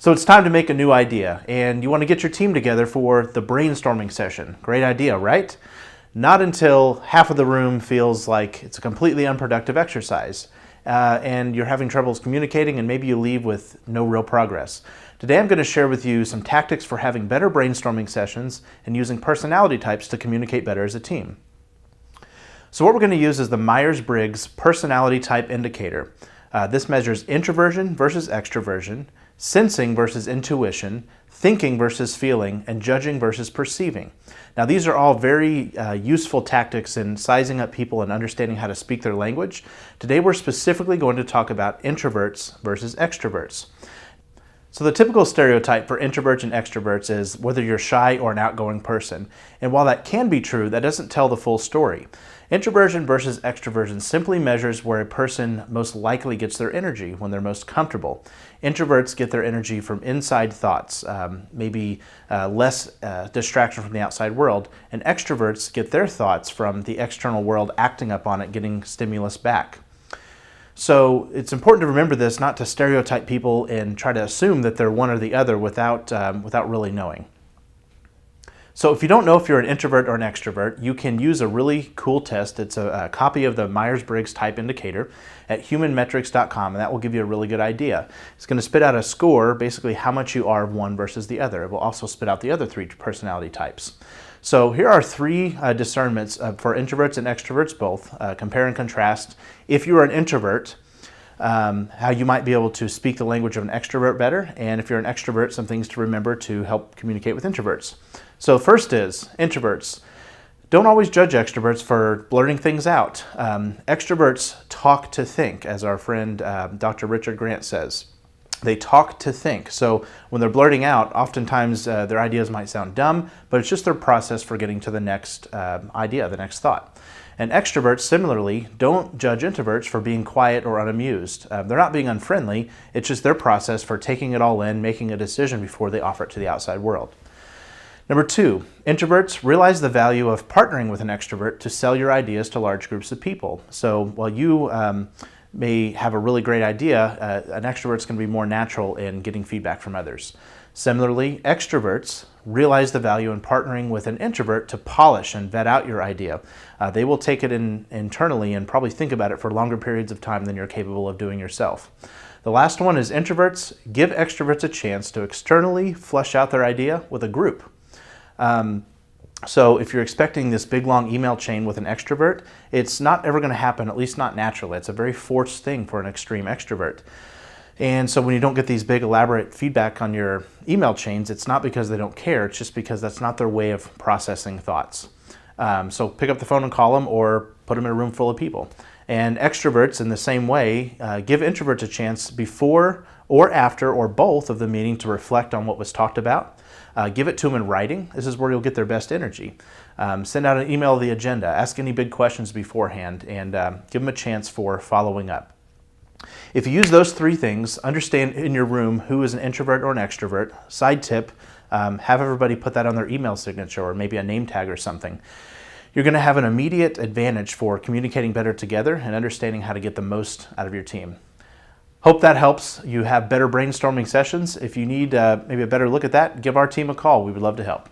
So it's time to make a new idea, and you want to get your team together for the brainstorming session. Great idea, right? Not until half of the room feels like it's a completely unproductive exercise, and you're having troubles communicating, and maybe you leave with no real progress. Today I'm going to share with you some tactics for having better brainstorming sessions and using personality types to communicate better as a team. So what we're going to use is the Myers-Briggs personality type indicator. This measures introversion versus extroversion, sensing versus intuition, thinking versus feeling, and judging versus perceiving. Now these are all very useful tactics in sizing up people and understanding how to speak their language. Today we're specifically going to talk about introverts versus extroverts. So the typical stereotype for introverts and extroverts is whether you're shy or an outgoing person. And while that can be true, that doesn't tell the full story. Introversion versus extroversion simply measures where a person most likely gets their energy when they're most comfortable. Introverts get their energy from inside thoughts, maybe less distraction from the outside world, and extroverts get their thoughts from the external world acting upon it, getting stimulus back. So it's important to remember this, not to stereotype people and try to assume that they're one or the other without really knowing. So if you don't know if you're an introvert or an extrovert, you can use a really cool test. It's a copy of the Myers-Briggs type indicator at humanmetrics.com, and that will give you a really good idea. It's going to spit out a score, basically how much you are of one versus the other. It will also spit out the other three personality types. So here are three discernments for introverts and extroverts both. Compare and contrast. If you are an introvert, how you might be able to speak the language of an extrovert better, and if you're an extrovert, some things to remember to help communicate with introverts. So first is introverts. Don't always judge extroverts for blurting things out. Extroverts talk to think, as our friend Dr. Richard Grant says. They talk to think. So when they're blurting out, oftentimes their ideas might sound dumb, but it's just their process for getting to the next idea, the next thought. And extroverts, similarly, don't judge introverts for being quiet or unamused. They're not being unfriendly, it's just their process for taking it all in, making a decision before they offer it to the outside world. Number two, introverts realize the value of partnering with an extrovert to sell your ideas to large groups of people. So while you may have a really great idea, an extrovert's going to be more natural in getting feedback from others. Similarly, extroverts realize the value in partnering with an introvert to polish and vet out your idea. They will take it internally and probably think about it for longer periods of time than you're capable of doing yourself. The last one is introverts give extroverts a chance to externally flesh out their idea with a group. So if you're expecting this big long email chain with an extrovert, it's not ever going to happen, at least not naturally. It's a very forced thing for an extreme extrovert. And so when you don't get these big elaborate feedback on your email chains, it's not because they don't care, it's just because that's not their way of processing thoughts. So pick up the phone and call them, or put them in a room full of people. And extroverts, in the same way, give introverts a chance before or after or both of the meeting to reflect on what was talked about. Give it to them in writing. This is where you'll get their best energy. Send out an email of the agenda, ask any big questions beforehand, and give them a chance for following up. If you use those three things, understand in your room who is an introvert or an extrovert. Side tip, have everybody put that on their email signature or maybe a name tag or something. You're going to have an immediate advantage for communicating better together and understanding how to get the most out of your team. Hope that helps. You have better brainstorming sessions. If you need maybe a better look at that, give our team a call. We would love to help.